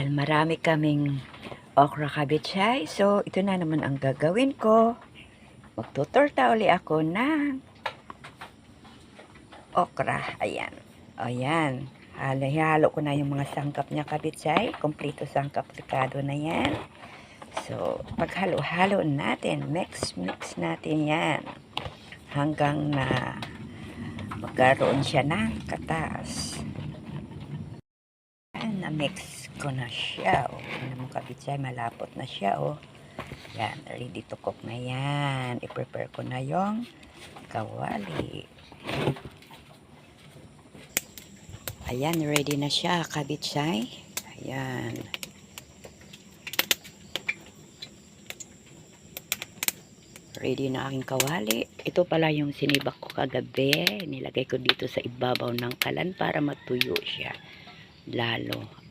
Dahil marami kaming okra kabitsay, so ito na naman ang gagawin ko. Magtutorta uli ako ng okra. Ayan. Ayan. Halo ko na yung mga sangkap niya kabitsay. Kompleto sangkap likado na yan. So, paghalo-halo natin, mix natin yan. Hanggang na magkaroon siya ng katas. Na-mix ko na siya. Ano mo kabitsay, malapot na siya. Yan, ready to cook na yan. I-prepare ko na yung kawali. Ayan, ready na siya kabitsay. Ayan. Ready na aking kawali. Ito pala yung sinibak ko kagabi. Nilagay ko dito sa ibabaw ng kalan para matuyo siya. Lalo.